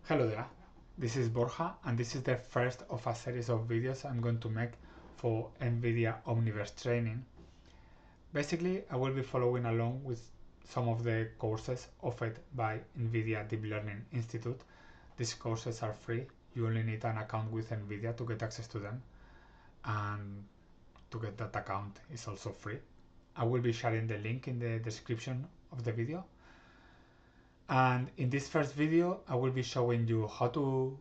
Hello there, this is Borja and this is the first of a series of videos I'm going to make for NVIDIA Omniverse training. Basically, I will be following along with some of the courses offered by NVIDIA Deep Learning Institute. These courses are free, you only need an account with NVIDIA to get access to them, and to get that account is also free. I will be sharing the link in the description of the video. And in this first video, I will be showing you how to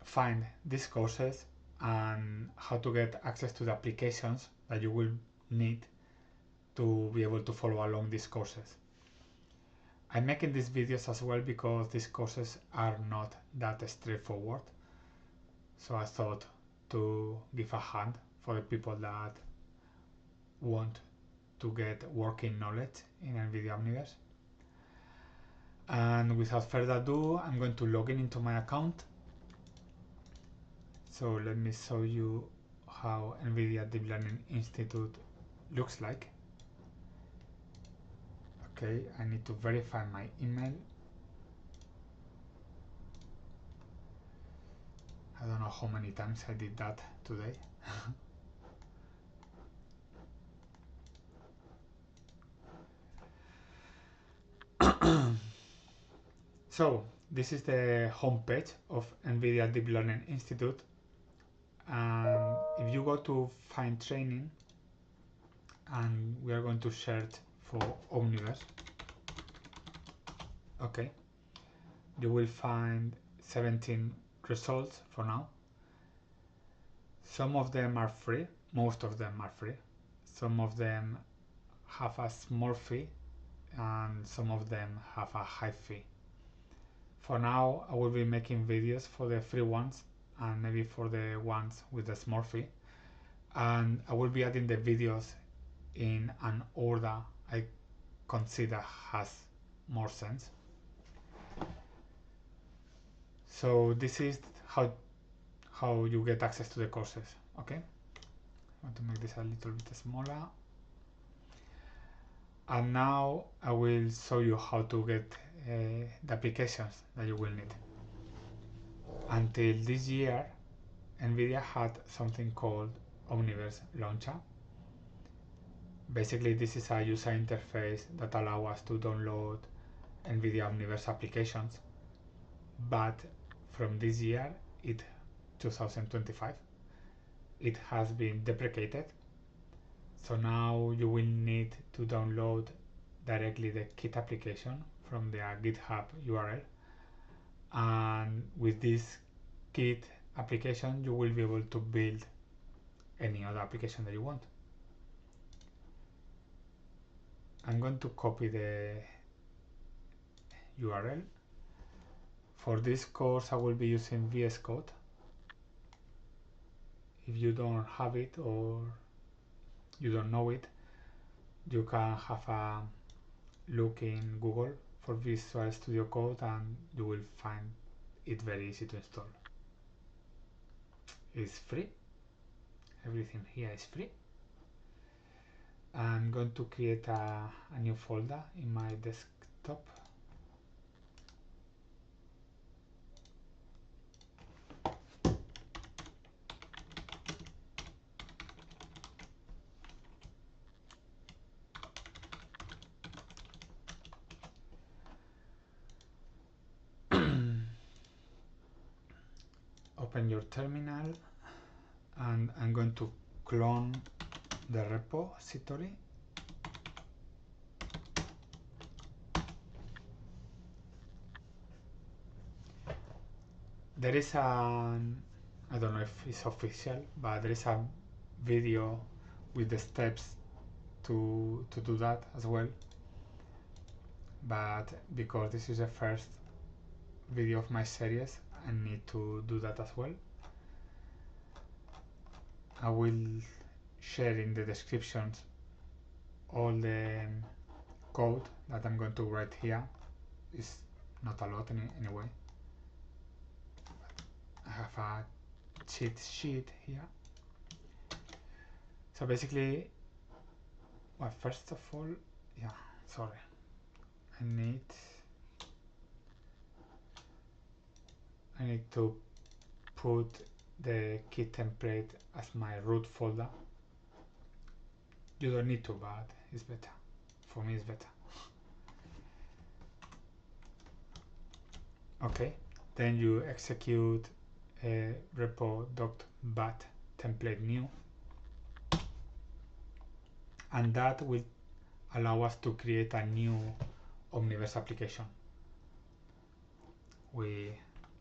find these courses and how to get access to the applications that you will need to be able to follow along these courses. I'm making these videos as well because these courses are not that straightforward. So I thought to give a hand for the people that want to get working knowledge in NVIDIA Omniverse. And without further ado, I'm going to log in into my account. So let me show you how NVIDIA Deep Learning Institute looks like. Okay, I need to verify my email. I don't know how many times I did that today. So this is the homepage of NVIDIA Deep Learning Institute, and if you go to find training and we are going to search for Omniverse, okay, you will find 17 results for now. Some of them are free, most of them are free. Some of them have a small fee and some of them have a high fee. For now, I will be making videos for the free ones and maybe for the ones with the small fee. And I will be adding the videos in an order I consider has more sense. So this is how you get access to the courses, okay? I want to make this a little bit smaller. And now I will show you how to get the applications that you will need. Until this year, NVIDIA had something called Omniverse Launcher. Basically, this is a user interface that allows us to download NVIDIA Omniverse applications. But from this year, 2025, it has been deprecated. So now you will need to download directly the kit application from the GitHub URL. And with this kit application, you will be able to build any other application that you want. I'm going to copy the URL. For this course, I will be using VSCODE. If you don't have it or you don't know it, you can have a look in Google for Visual Studio Code and you will find it very easy to install. It's free. Everything here is free. I'm going to create a new folder in my desktop. Open your terminal and I'm going to clone the repository. There is I don't know if it's official, but there is a video with the steps to do that as well. But because this is the first video of my series, I need to do that as well. I will share in the descriptions all the code that I'm going to write here. It's not a lot anyway. I have a cheat sheet here. So basically, well, first of all, yeah, sorry, I need I need to put the key template as my root folder. You don't need to, but it's better. For me, it's better. Okay, then you execute a repo.bat template new, and that will allow us to create a new Omniverse application. We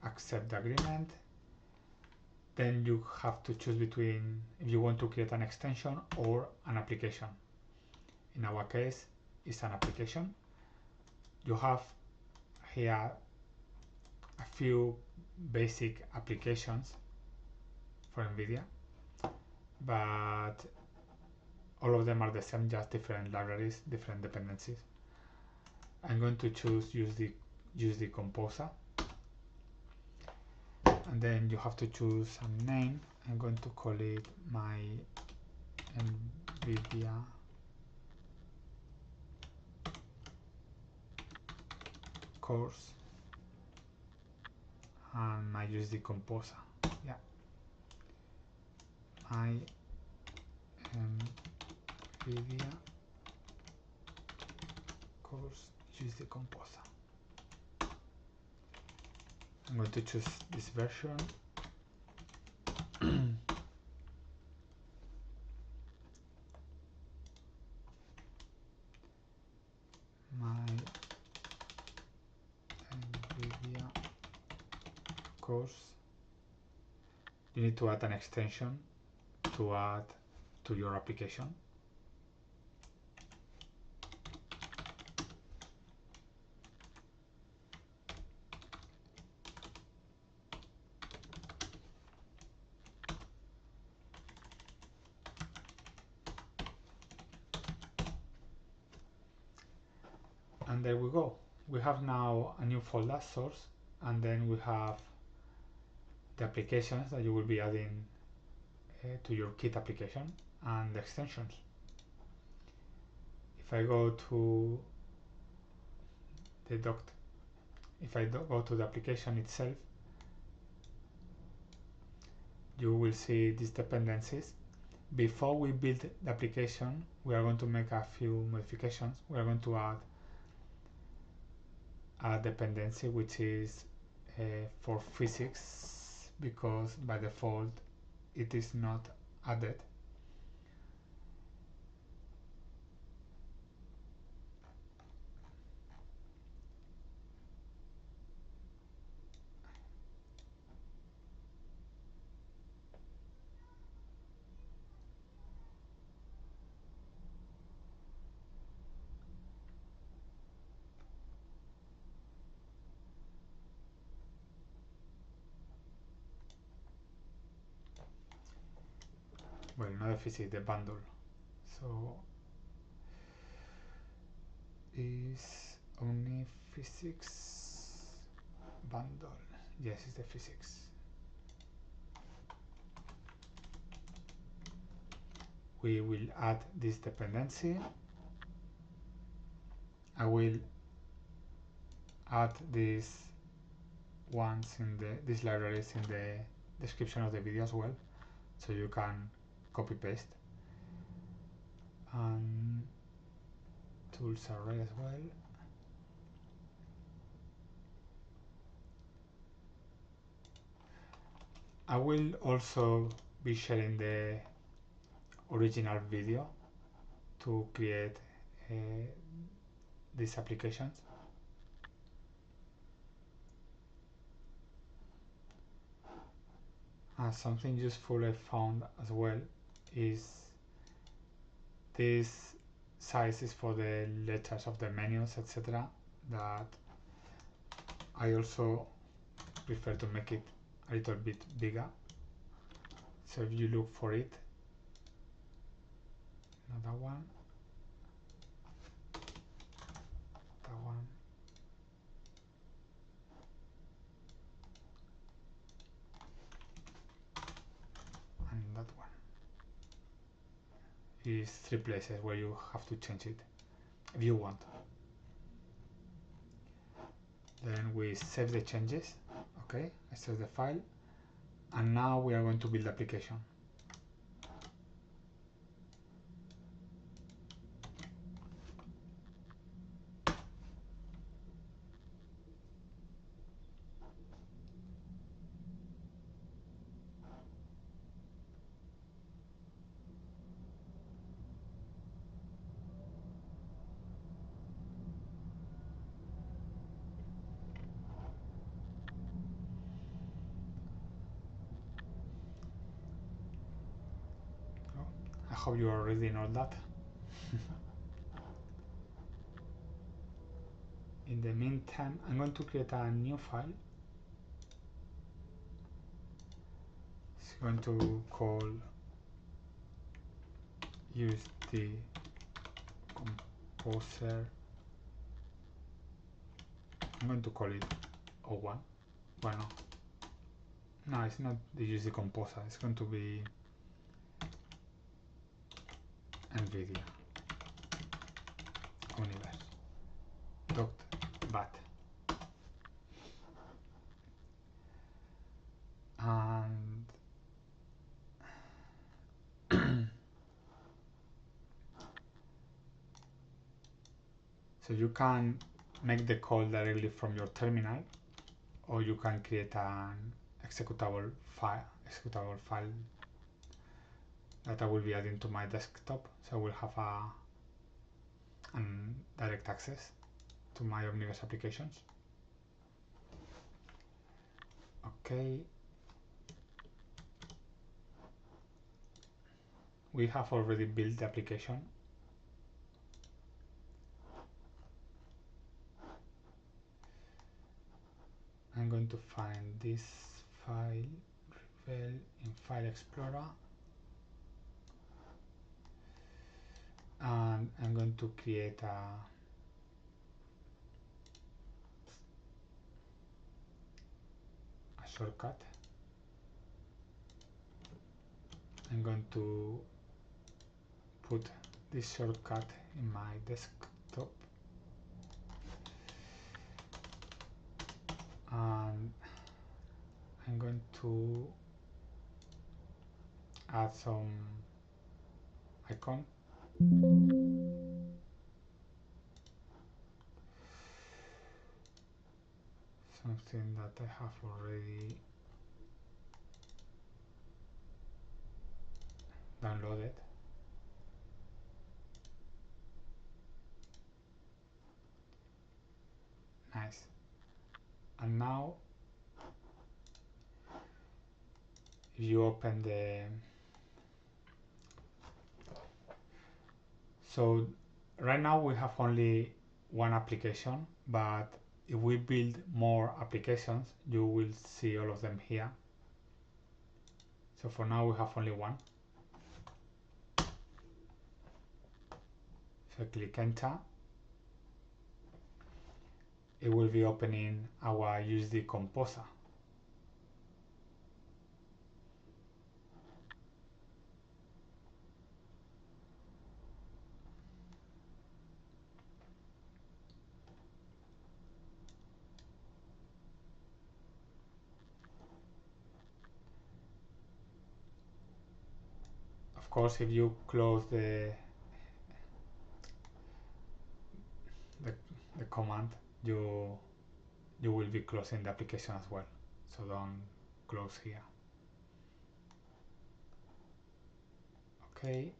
accept the agreement. Then you have to choose between if you want to create an extension or an application. In our case, it's an application. You have here a few basic applications for NVIDIA, but all of them are the same, just different libraries, different dependencies. I'm going to choose USDComposer, and then you have to choose some name. I'm going to call it my NVIDIA course and my USDComposer. Yeah, my NVIDIA course USDComposer. I'm going to choose this version. My NVIDIA course. You need to add an extension to add to your application. And there we go. We have now a new folder, source, and then we have the applications that you will be adding to your kit application and the extensions. If I go to the doc, if I go to the application itself, you will see these dependencies. Before we build the application, we are going to make a few modifications. We are going to add a dependency which is for physics, because by default it is not added. Well, not the physics, the bundle. So is only physics bundle. Yes, it's the physics. We will add this dependency. I will add these ones in these libraries in the description of the video as well, so you can copy paste. And tools array as well. I will also be sharing the original video to create these applications. Something useful I found as well is this size is for the letters of the menus, etc. that I also prefer to make it a little bit bigger. So if you look for it, another one, that one, and that one, is 3 places where you have to change it if you want. Then we save the changes. Okay, I save the file, and now we are going to build the application. Oh, I hope you already know that. In the meantime, I'm going to create a new file. It's going to call USDComposer. I'm going to call it O1. Well, no, it's not the USDComposer. It's going to be NVIDIA Omniverse.bat. And so you can make the call directly from your terminal, or you can create an executable file that I will be adding to my desktop, so I will have direct access to my Omniverse applications. Okay, we have already built the application. I'm going to find this file, Revel, in File Explorer, and I'm going to create a shortcut. I'm going to put this shortcut in my desktop, and I'm going to add some icon. Something that I have already downloaded. Nice. And now if you open so right now we have only one application, but if we build more applications, you will see all of them here. So for now we have only one. So click enter. It will be opening our USDComposer. Of course, if you close the command, you will be closing the application as well. So don't close here. Okay.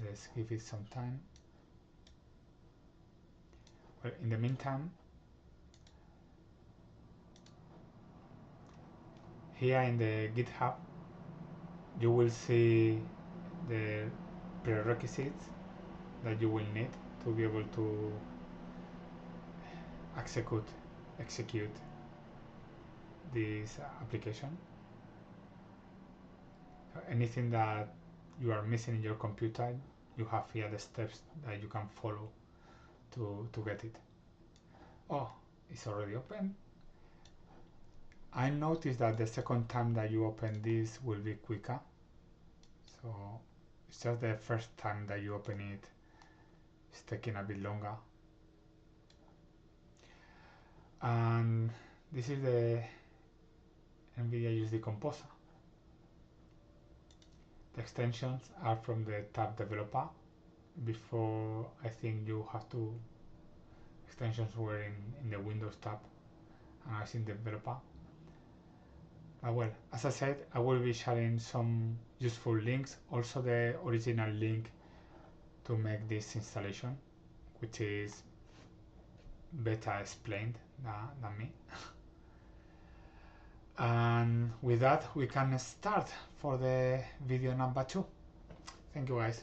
Let's give it some time. Well, in the meantime, here in the GitHub, you will see the prerequisites that you will need to be able to execute this application. Anything that you are missing in your computer, you have here the steps that you can follow to get it. Oh, it's already open. I noticed that the second time that you open this will be quicker. So it's just the first time that you open it's taking a bit longer. And this is the NVIDIA USDComposer. The extensions are from the tab developer. Before, I think you have to extensions were in the Windows tab, and I in developer. But well, as I said, I will be sharing some useful links, also the original link to make this installation, which is better explained than me. And with that, we can start for the video number 2. Thank you guys.